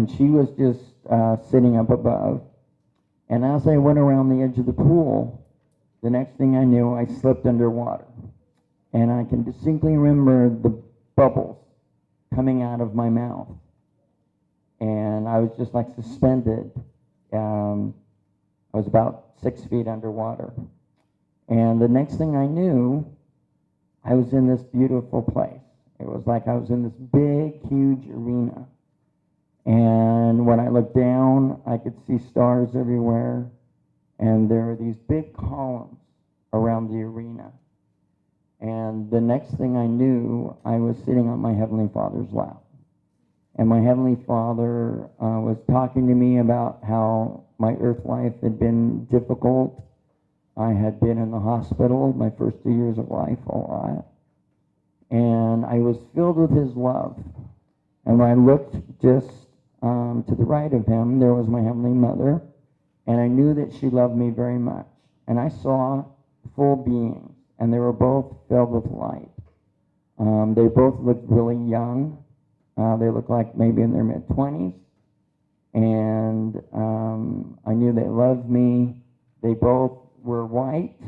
and she was just sitting up above. And as I went around the edge of the pool, the next thing I knew, I slipped underwater. And I can distinctly remember the bubbles coming out of my mouth. And I was just like suspended. I was about 6 feet underwater. And the next thing I knew, I was in this beautiful place. It was like I was in this big, huge arena. And when I looked down, I could see stars everywhere. And there were these big columns around the arena. And the next thing I knew, I was sitting on my Heavenly Father's lap. And my Heavenly Father was talking to me about how my earth life had been difficult. I had been in the hospital my first 2 years of life a lot. And I was filled with His love. And when I looked just to the right of Him, there was my Heavenly Mother. And I knew that she loved me very much. And I saw full beings, and they were both filled with light. They both looked really young. They looked like maybe in their mid-20s. And I knew they loved me. They both were white.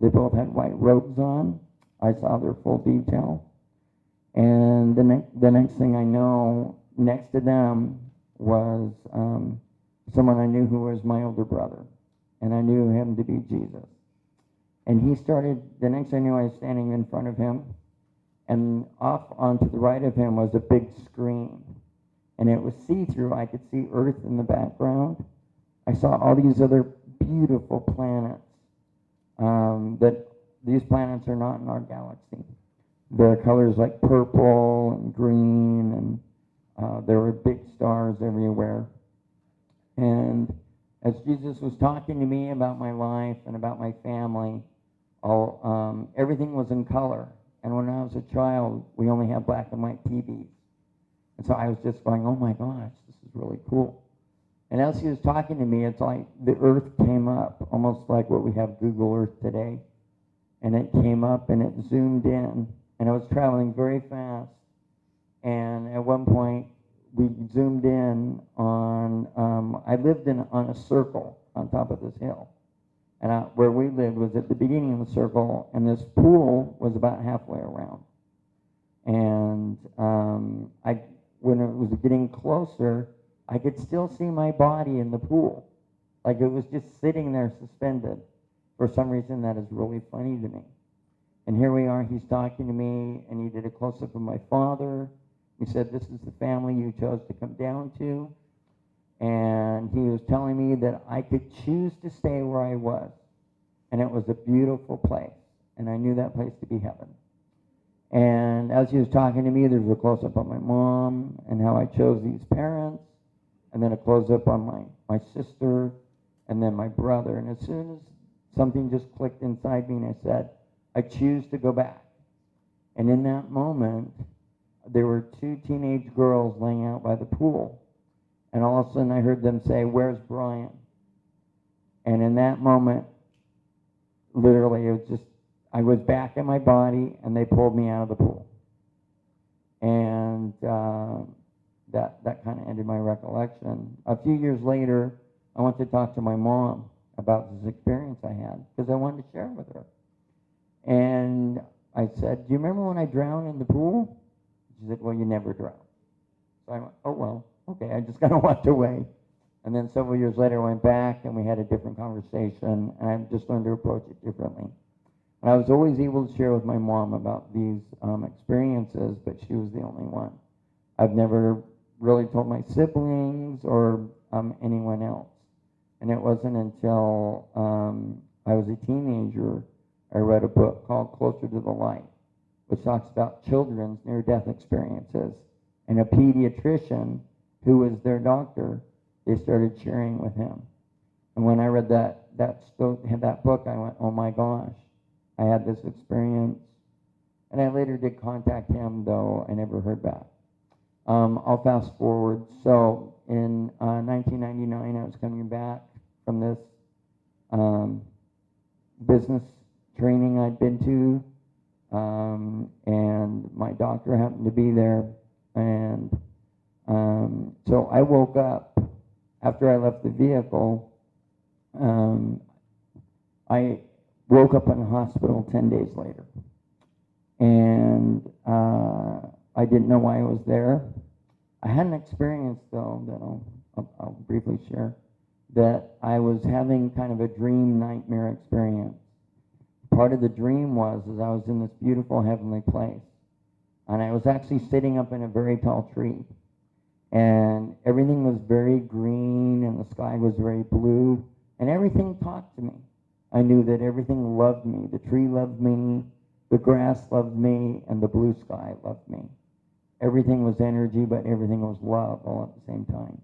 They both had white robes on. I saw their full detail. And the next thing I know, next to them was someone I knew who was my older brother. And I knew him to be Jesus. And he started, the next thing I knew, I was standing in front of him. And off onto the right of him was a big screen. And it was see-through. I could see Earth in the background. I saw all these other beautiful planets. That these planets are not in our galaxy. Their colors like purple and green, and there were big stars everywhere. And as Jesus was talking to me about my life and about my family, everything was in color. And when I was a child, we only had black and white TVs. And so I was just going, oh my gosh, this is really cool. And as he was talking to me, it's like the Earth came up, almost like what we have Google Earth today. And it came up and it zoomed in. And it was traveling very fast. And at one point, we zoomed in on, I lived on a circle on top of this hill. And where we lived was at the beginning of the circle, and this pool was about halfway around. And when it was getting closer, I could still see my body in the pool. Like it was just sitting there suspended. For some reason, that is really funny to me. And here we are, he's talking to me, and he did a close-up of my father. He said, this is the family you chose to come down to. And he was telling me that I could choose to stay where I was. And it was a beautiful place. And I knew that place to be heaven. And as he was talking to me, there was a close-up on my mom and how I chose these parents. And then a close-up on my sister and then my brother. And as soon as something just clicked inside me and I said, I choose to go back. And in that moment, there were two teenage girls laying out by the pool. And all of a sudden I heard them say, where's Brian? And in that moment, literally, it was just, I was back in my body and they pulled me out of the pool. And that kind of ended my recollection. A few years later, I went to talk to my mom about this experience I had because I wanted to share it with her. And I said, do you remember when I drowned in the pool? She said, well, you never drowned. So I went, oh, well. Okay, I just kind of walked away. And then several years later, I went back and we had a different conversation, and I just learned to approach it differently. And I was always able to share with my mom about these experiences, but she was the only one. I've never really told my siblings or anyone else. And it wasn't until I was a teenager, I read a book called Closer to the Light, which talks about children's near-death experiences. And a pediatrician who was their doctor, they started sharing with him. And when I read that book, I went, oh my gosh, I had this experience. And I later did contact him, though I never heard back. I'll fast forward. So in 1999, I was coming back from this business training I'd been to, and my doctor happened to be there. And so I I woke up after I left the vehicle. I woke up in the hospital 10 days later. And I didn't know why I was there. I had an experience, though, that I'll briefly share, that I was having kind of a dream nightmare experience. Part of the dream was I was in this beautiful heavenly place, and I was actually sitting up in a very tall tree, and everything was very green, and the sky was very blue, and everything talked to me. I knew that everything loved me. The tree loved me, the grass loved me, and the blue sky loved me. Everything was energy, but everything was love all at the same time.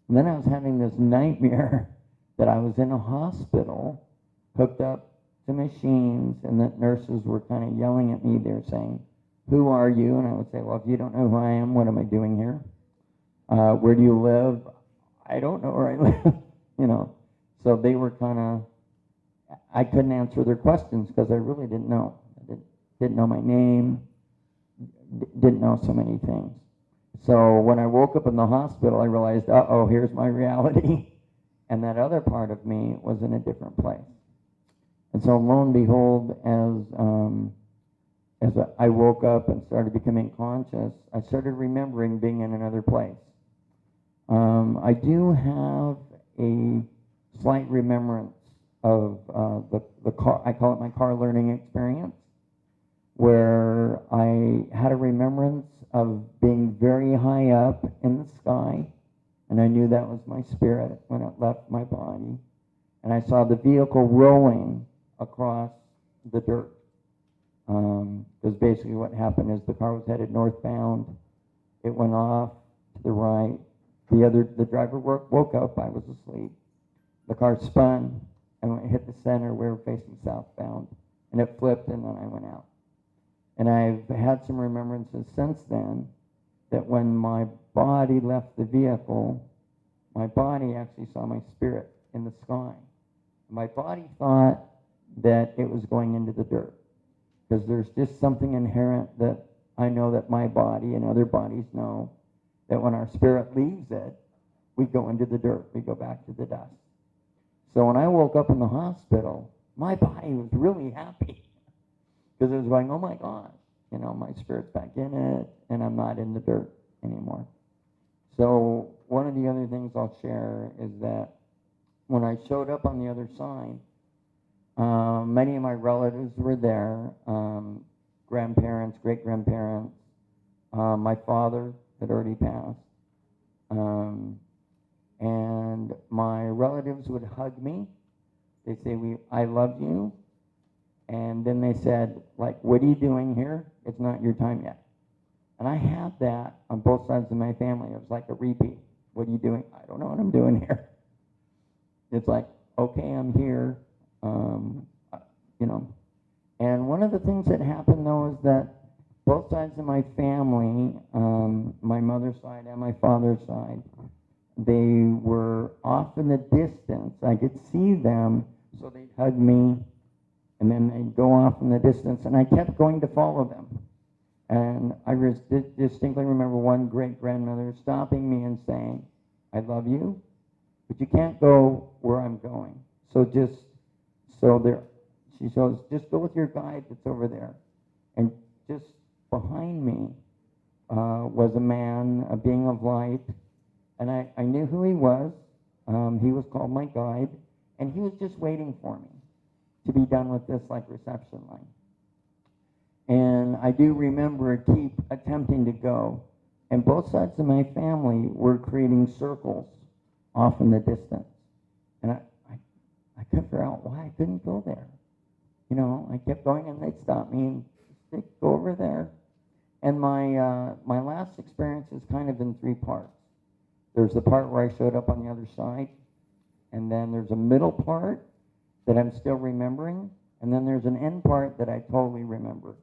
And then I was having this nightmare that I was in a hospital, hooked up to machines, and that nurses were kind of yelling at me. They were saying, "Who are you?" And I would say, "Well, if you don't know who I am, what am I doing here? Where do you live?" "I don't know where I live." You know. So they were kind of, I couldn't answer their questions because I really didn't know. I didn't know my name, didn't know so many things. So when I woke up in the hospital, I realized, uh-oh, here's my reality. And that other part of me was in a different place. And so lo and behold, as I woke up and started becoming conscious, I started remembering being in another place. I do have a slight remembrance of the car, I call it my car learning experience, where I had a remembrance of being very high up in the sky, and I knew that was my spirit when it left my body, and I saw the vehicle rolling across the dirt. Because basically what happened is the car was headed northbound, it went off to the right, the driver woke up, I was asleep, the car spun, and when it hit the center, we were facing southbound, and it flipped, and then I went out. And I've had some remembrances since then that when my body left the vehicle, my body actually saw my spirit in the sky. My body thought that it was going into the dirt, because there's just something inherent that I know that my body and other bodies know, that when our spirit leaves it, we go into the dirt, we go back to the dust. So when I woke up in the hospital, my body was really happy, because it was going, oh my gosh, you know, my spirit's back in it, and I'm not in the dirt anymore. So one of the other things I'll share is that when I showed up on the other side, many of my relatives were there, grandparents, great-grandparents. My father had already passed. And my relatives would hug me. They'd say, I love you. And then they said, like, what are you doing here? It's not your time yet. And I had that on both sides of my family. It was like a repeat. What are you doing? I don't know what I'm doing here. It's like, okay, I'm here, you know. And one of the things that happened, though, is that both sides of my family, my mother's side and my father's side, they were off in the distance. I could see them, so they'd hug me, and then they'd go off in the distance, and I kept going to follow them. And I distinctly remember one great-grandmother stopping me and saying, I love you, but you can't go where I'm going. She says, just go with your guide that's over there. And just behind me was a man, a being of light, and I knew who he was. He was called my guide, and he was just waiting for me to be done with this like reception line. And I do remember keep attempting to go, and both sides of my family were creating circles off in the distance. And I couldn't figure out why I couldn't go there. You know, I kept going, and they'd stop me and they'd go over there. And my last experience is kind of in three parts. There's the part where I showed up on the other side, and then there's a middle part that I'm still remembering, and then there's an end part that I totally remember.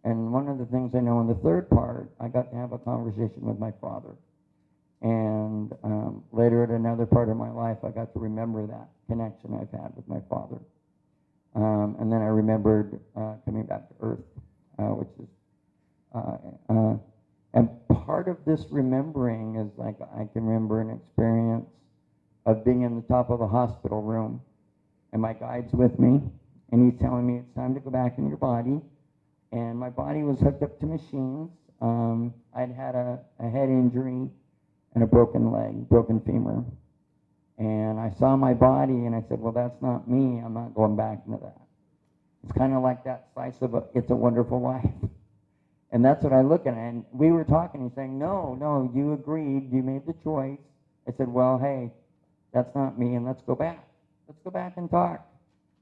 And one of the things I know in the third part, I got to have a conversation with my father. And later at another part of my life, I got to remember that connection I've had with my father. And then I remembered coming back to Earth, which is, And part of this remembering is like I can remember an experience of being in the top of a hospital room, and my guide's with me, and he's telling me it's time to go back in your body. And my body was hooked up to machines. I'd had a head injury and a broken leg, broken femur. And I saw my body and I said, well, that's not me. I'm not going back into that. It's kind of like that slice of It's a Wonderful Life. And that's what I look at. And we were talking, he's saying, no, you agreed, you made the choice. I said, well, hey, that's not me, and let's go back. Let's go back and talk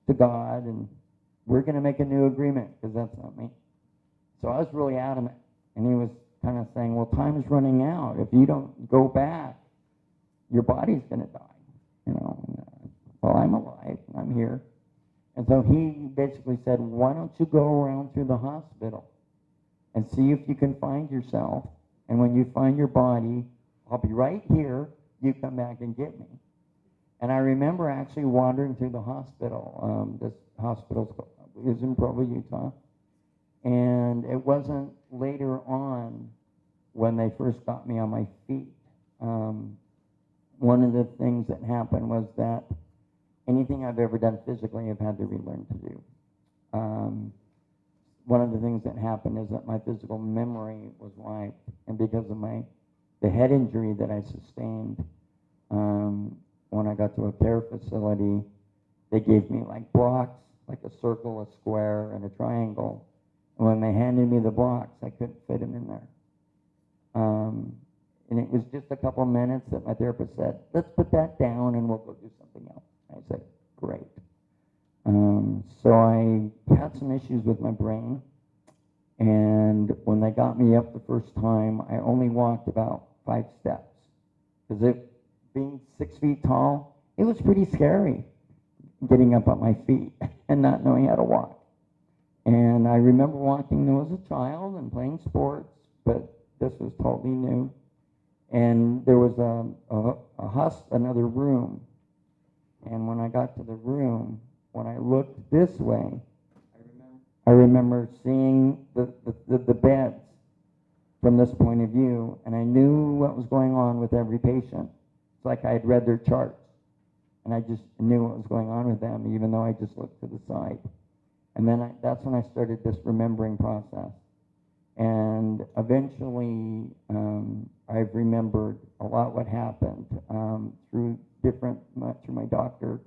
to God, and we're going to make a new agreement, because that's not me. So I was really adamant. And he was kind of saying, well, time is running out. If you don't go back, your body's going to die. You know, and, well, I'm alive, and I'm here. And so he basically said, why don't you go around through the hospital and see if you can find yourself, and when you find your body, I'll be right here, you come back and get me. And I remember actually wandering through the hospital. This hospital was in Provo, Utah. And it wasn't later on when they first got me on my feet. One of the things that happened was that anything I've ever done physically, I've had to relearn to do. One of the things that happened is that my physical memory was wiped, and because of the head injury that I sustained, when I got to a care facility, they gave me like blocks, like a circle, a square, and a triangle. And when they handed me the blocks, I couldn't fit them in there. And it was just a couple minutes that my therapist said, let's put that down and we'll go do something else. I said, great. So I had some issues with my brain, and when they got me up the first time, I only walked about 5 steps. Because being 6 feet tall, it was pretty scary getting up on my feet and not knowing how to walk. And I remember walking there as a child and playing sports, but this was totally new. And there was another room. And when I got to the room, when I looked this way, I remember seeing the beds from this point of view, and I knew what was going on with every patient. It's like I had read their charts, and I just knew what was going on with them, even though I just looked to the side. And then that's when I started this remembering process. And eventually, I've remembered a lot what happened through my doctor,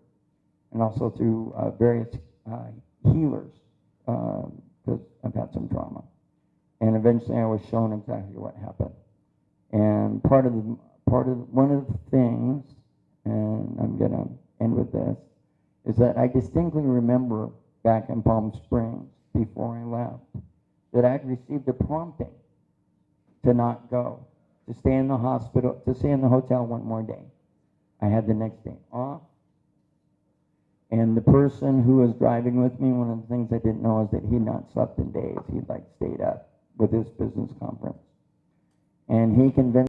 and also through various healers, because I've had some trauma. And eventually, I was shown exactly what happened. And one of the things, and I'm going to end with this, is that I distinctly remember back in Palm Springs before I left that I'd received a prompting to not go, to stay in the hospital, to stay in the hotel one more day. I had the next day off. And the person who was driving with me, one of the things I didn't know is that he'd not slept in days. He'd like stayed up with his business conference. And he convinced